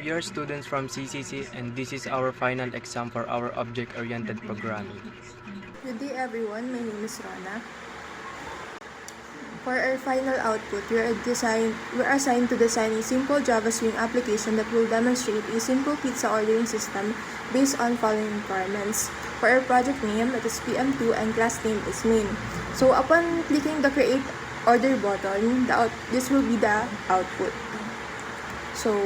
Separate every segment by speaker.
Speaker 1: We are students from CCC and this is our final exam for our object-oriented programming.
Speaker 2: Good day everyone, my name is Rona. For our final output, we are assigned to design a simple Java Swing application that will demonstrate a simple pizza ordering system based on following requirements. For our project name, it is PM2 and class name is main. So upon clicking the create order button, this will be the output. So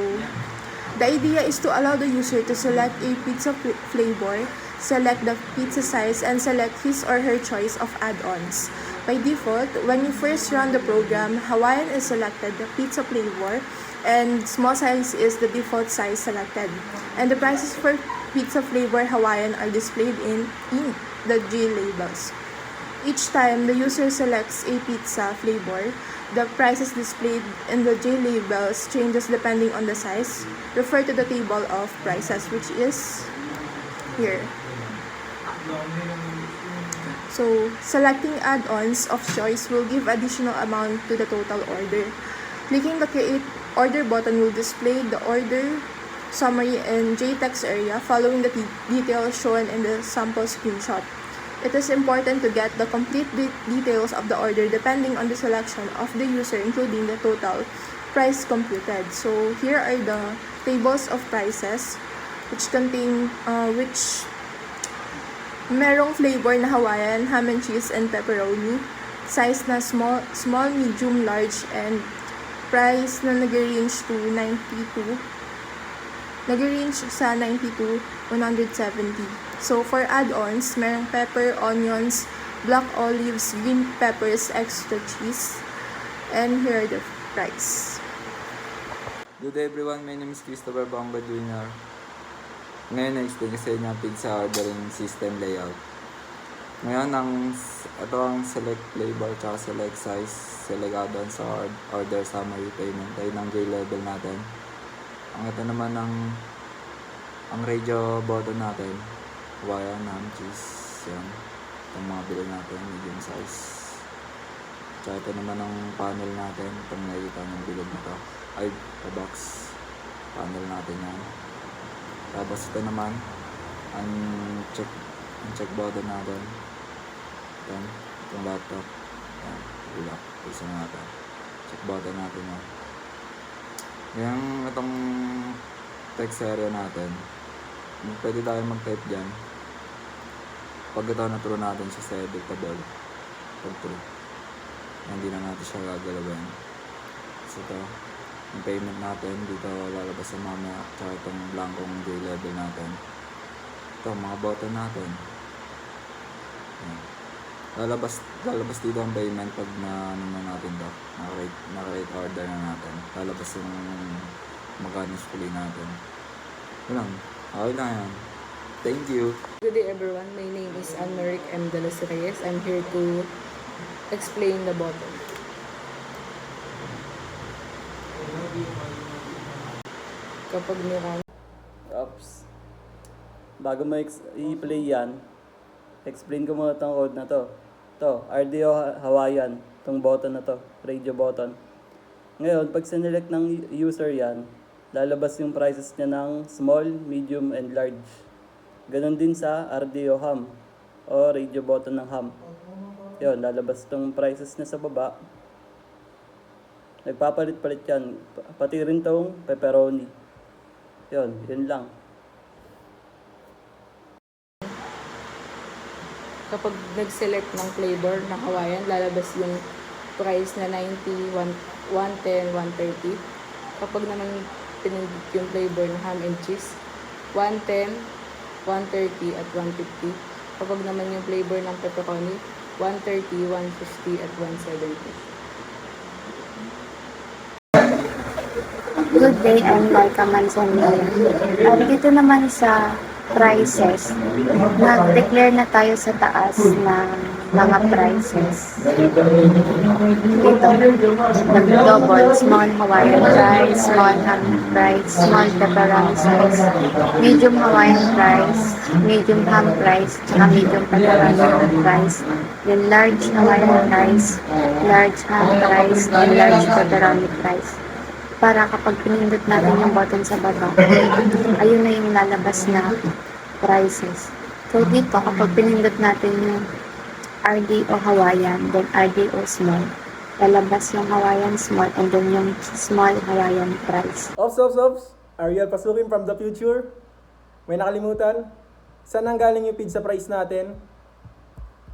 Speaker 2: the idea is to allow the user to select a pizza flavor, select the pizza size, and select his or her choice of add-ons. By default, when you first run the program, Hawaiian is selected, the pizza flavor, and small size is the default size selected. And the prices for pizza flavor Hawaiian are displayed in the J labels. Each time the user selects a pizza flavor, the prices displayed in the J labels changes depending on the size. Refer to the table of prices, which is here. So, selecting add-ons of choice will give additional amount to the total order. Clicking the Create Order button will display the order summary in JText area following the details shown in the sample screenshot. It is important to get the complete details of the order depending on the selection of the user, including the total price computed. So, here are the tables of prices which contain merong flavor na Hawaiian, ham and cheese, and pepperoni. Size na small, medium, large, and price na nag-range to 92. Nag-range sa 92, 170. So, for add-ons, merong pepper, onions, black olives, green peppers, extra cheese. And here are the price.
Speaker 3: Good day everyone, my name is Christopher Bangba Jr. Ngayon na-explain ko sa inyo ang pizza ordering system layout. Ngayon, ito ang select flavor at select size, select add-on sa order summary payment ay ng J level natin. Ang ito naman ang radio button natin, Hawaiian, ham, cheese, yan. Itong mga bilhin natin, medium size. Tsaka ito naman ang panel natin, itong nakikita ng bilog na ito, ay box panel natin yan. Tapos ito naman ang check button natin. Yan, itong laptop. Yan, ilak. Isa natin. Check button natin yan. Yan, itong text area natin. Pwede tayo mag-type dyan. Pag ito naturo natin siya sa editable. Pag true. Hindi na natin siya gagalawin. So ito. Yung payment natin, dito lalabas sa mamaya, tsaka itong blankong J level natin. Ito, mga button natin. Yan. Lalabas dito ang payment pag natin ito. Naka-rate order na natin. Lalabas yung magkano fully natin. Yun lang. Okay na yan. Thank you.
Speaker 4: Good day everyone, my name is Anne-Marie M. De Los Reyes. I'm here to explain the button. Kapag niran.
Speaker 5: Oops. Bago mo i-play yan, explain ko muna itong code na to. Ito, RDO Hawaiian. Itong button na to, radio button. Ngayon, pag sinelect ng user yan, lalabas yung prices niya ng small, medium, and large. Ganon din sa RDO ham o radio button ng ham. Yun, lalabas itong prices niya sa baba. Nagpapalit-palit yan. Pati rin itong pepperoni. Yun lang.
Speaker 4: Kapag nag-select ng flavor ng Hawaiian, lalabas yung price na 90, 110, 130. Kapag naman pinindot yung flavor ng ham and cheese, 110, 130 at 150. Kapag naman yung flavor ng pepperoni, 130, 150 at 170.
Speaker 6: Good day, I'm Laika Manzanilla. At dito naman sa prices, nag-declare na tayo sa taas ng mga prices. Dito, nag-double, small Hawaiian rice, small ham rice, small pepperoni size, medium Hawaiian rice, medium ham rice, tsaka medium pepperoni rice, then large Hawaiian rice, large ham rice, and large pepperoni rice. para kapag pinindot natin yung button sa baba, ayun na yung lalabas na prices. So dito, kapag pinindot natin yung RDO Hawaiian, then RDO Small, lalabas yung Hawaiian Small and then yung Small Hawaiian price.
Speaker 7: Ops! Ariel Pasukin from the future. May nakalimutan? Saan ang galing yung pizza price natin?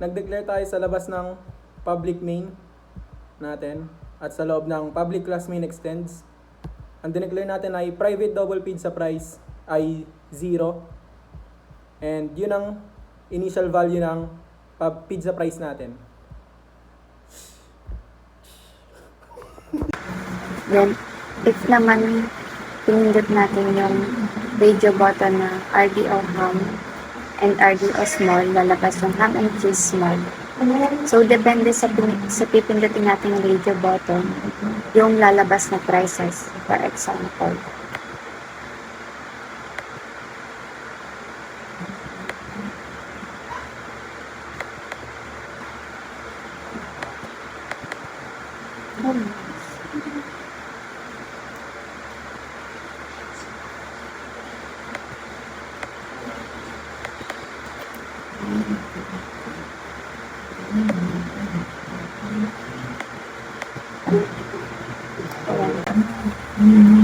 Speaker 7: Nag-declare tayo sa labas ng public main natin at sa loob ng public class main extends. Ang dineclare natin ay private double pizza price ay 0. And yun ang initial value ng pizza price natin.
Speaker 6: Then, if naman pinindot natin yung radio button na RDO Ham and RDO Small, lalabas yung Ham and Cheese Small. So, depende sa pipindutin natin yung radio button, yung lalabas na prices, for example.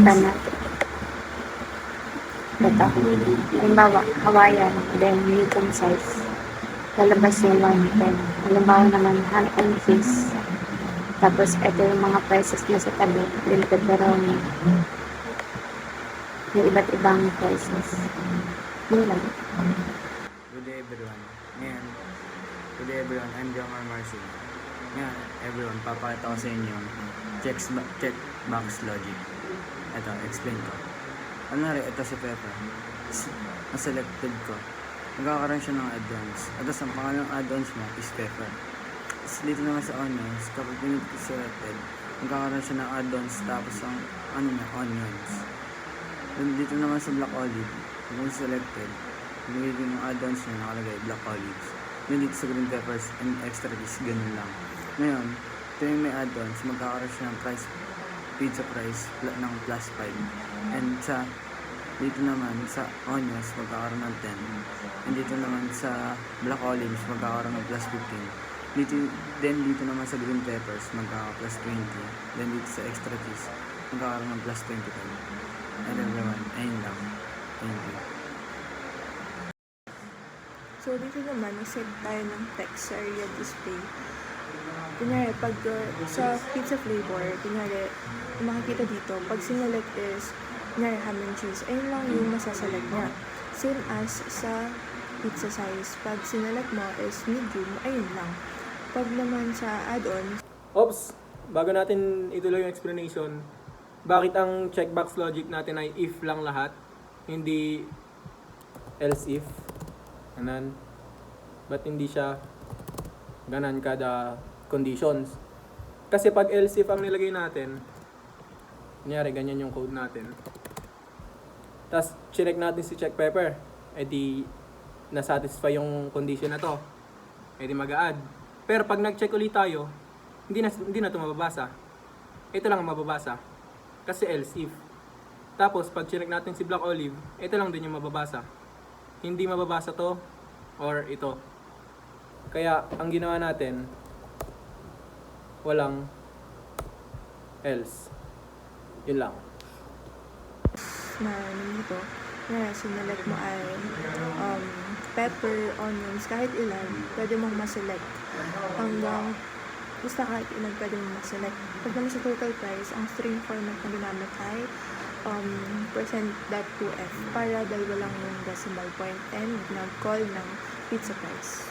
Speaker 6: Tanat. Ito. Halimbawa, Hawaiian, then medium size. Lalabas yung 110. Halimbawa naman, ham and cheese. Tapos, ito yung mga prices na sa tabi. Yung pepperoni. Yung iba't ibang prices. Yun lang.
Speaker 1: Good day everyone. Ngayon, good day everyone. I'm Jomar Marcy. Ngayon, everyone, papakita ko sa inyo yung checkbox logic. Ito, explain ko. Ano ito si Pepper. Na-selected ko. Magkakaroon siya ng add-ons. At tapos ang pangalang add-ons mo is Pepper. Tapos dito naman sa onions, kapag pinili ko selected, magkakaroon siya ng add-ons tapos ang onions. Then dito naman sa black olive, kung selected, magiging yung add-ons niya nakalagay black olives. Then dito sa green peppers and extra cheese, ganun lang. Ngayon, ito yung may add-ons, magkakaroon siya ng pizza price ng plus 5. And sa dito naman sa onions, magkakaroon ng 10. And dito naman sa black olives, magkakaroon ng plus 15. Dito naman sa green peppers, magkaka-plus 20. Then dito sa extra cheese, magkakaroon ng plus 25. And everyone, ayun lang. Thank you.
Speaker 2: So, dito naman, nag-set tayo ng text sa area display. Kunyari, pag sa pizza flavor, kunyari, makikita dito, pag sinelect is, kunyari, ham and cheese, ayun lang yung masaselect niya. Same as sa pizza size. Pag sinelect mo is medium, ayun lang. Pag naman sa add-on,
Speaker 7: Ops! Bago natin ituloy yung explanation, bakit ang checkbox logic natin ay if lang lahat, hindi else if? Ganan. Ba't hindi siya ganan kada conditions? Kasi pag else if ang nilagay natin, kunyari ganyan yung code natin. Tapos check natin si check pepper, edi na-satisfy yung condition na to. Edi mag-a-add. Pero pag nag-check ulit tayo, hindi na ito mababasa. Ito lang ang mababasa. Kasi else if. Tapos pag check natin si black olive, ito lang din yung mababasa. Hindi mababasa to or ito. Kaya ang ginawa natin, walang else. Yun lang.
Speaker 2: na dito, na sinelect mo ay pepper, onions, kahit ilan, pwede mong maselect. Hanggang, basta kahit ilan pwede mong maselect. Pag naman sa total price, ang string format na ginamit ay %.2f para dalawa lang yung decimal point and nag-call ng pizza price.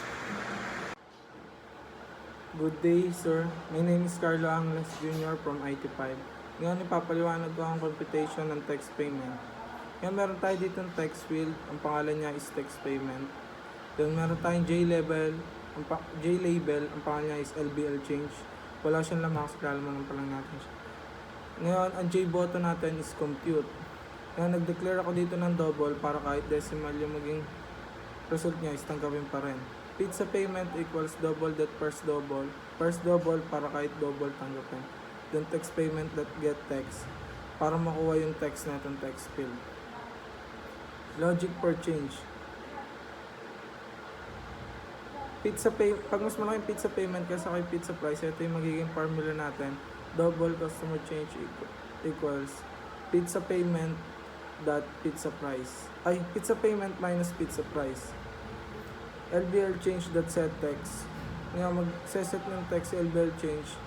Speaker 7: Good day, sir. My name is Carlo Angles Jr. from IT5. Ngayon, ipapaliwanag ko ang computation ng text payment. Ngayon, meron tayo dito ng text field. Ang pangalan niya is text payment. Then, meron tayong J-label. Ang pangalan niya is LBL change. Wala siyang lamang kasi kalamanan pa lang natin siya. Ngayon, ang J button natin is compute. Ngayon, nag-declare ako dito ng double para kahit decimal yung maging result niya is tanggapin pa rin. Pizza payment equals double that first double. First double para kahit double tanggapin. Then text payment that get text. para makuha yung text na itong text field. Logic for change. Pag mas malaking pizza payment kaysa kay pizza price, ito yung magiging formula natin. Double customer change equals pizza payment dot pizza price. Pizza payment minus pizza price. LBL change dot set text. Nga mag-set ng text LBL change.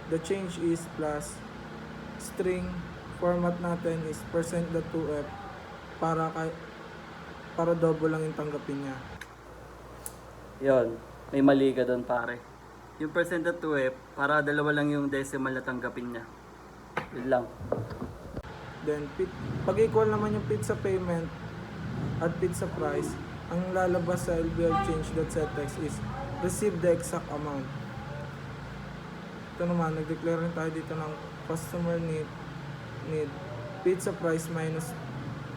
Speaker 7: The change is plus string. Format natin is %.2f para double lang yung tanggapin niya.
Speaker 5: Yon, may mali ka doon pare. Yung %2f, para dalawa lang yung decimal na tanggapin niya. Yun lang.
Speaker 7: Then, pag equal naman yung pizza payment at pizza price, ang lalabas sa LBL change.setText is receive the exact amount. Ito naman, nag-declare rin tayo dito ng customer need pizza price minus,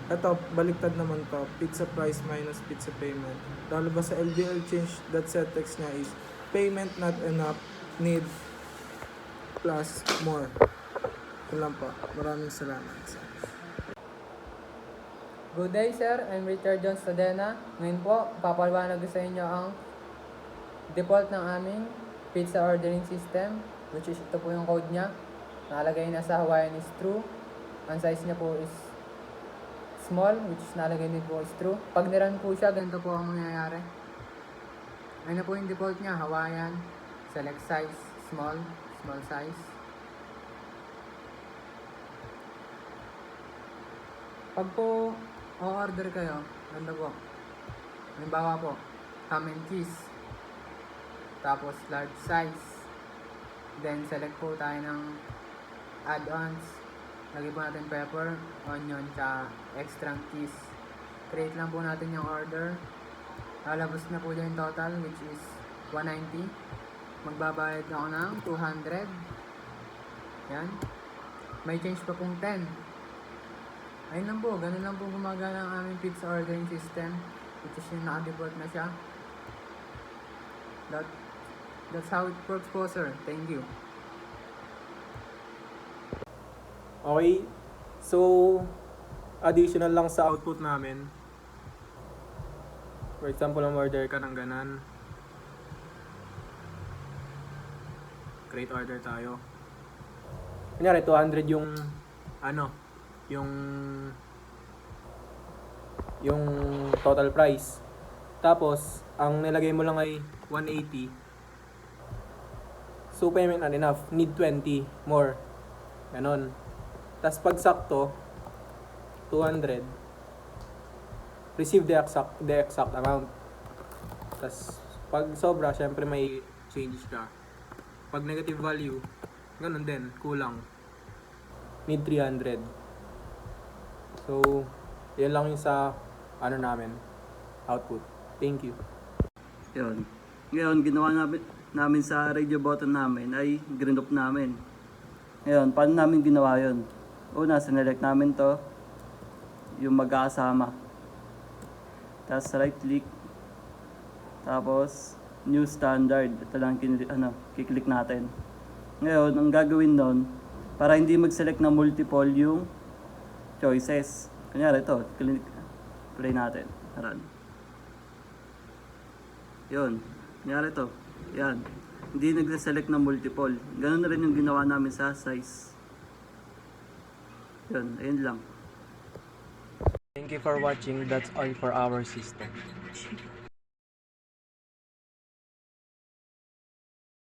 Speaker 7: ito, baliktad naman to, pizza price minus pizza payment. Lalabas sa LBL change.setText niya is payment not enough, need plus more. Ito lang po. Maraming salamat.
Speaker 8: Good day, sir. I'm Richard John Stadena. Ngayon po, papaliwanag ko sa inyo ang default ng aming pizza ordering system, which is ito po yung code niya. Nakalagay na sa Hawaiian is true. Ang size niya po is small, which is nakalagay din po is true. Pag niran po siya, ganito po ang mangyayari. Ayun na po yung default niya, Hawaiian. Select size, small size. Pag po o-order kayo, ganda po. Halimbawa po, ham and cheese. Tapos large size. Then select po tayo ng add-ons. Lagay po natin pepper, onion, tsaka extra cheese. Create lang po natin yung order. Lalabas na po dyan yung total, which is 190. Magbabayad ako ng 200. Yan. May change pa pong 10. Ayun lang po, ganun lang po gumagana ang aming pizza ordering system, which is yung naka-default na siya. That's how it works po, sir. Thank you.
Speaker 7: Okay. So, additional lang sa output namin. For example, order ka ng ganan. Create order tayo. Kunyari, 200 yung yung total price. Tapos, ang nilagay mo lang ay 180. So, payment not enough. Need 20 more. Ganon. Tapos, pag sakto, 200. Receive the exact amount. Tapos, pag sobra, syempre may change ka. Pag negative value, ganon din. Kulang. Need 300. So, yan lang yung sa namin, output. Thank you.
Speaker 5: Yun. Ngayon, ginawa namin sa radio button namin ay grinop namin. Ngayon, paano namin ginawa yun? Una, sinelect namin to, yung magkakasama. Tapos right click. Tapos, new standard. Ito lang kiklik natin. Ngayon, ang gagawin nun, para hindi mag-select na multiple yung choices. Kunyari ito, play natin. Run. Yun. Kunyari ito. Yan. Hindi nag-select na multiple. Ganun na rin yung ginawa namin sa size. Yun. Ayun lang.
Speaker 1: Thank you for watching. That's all for our system.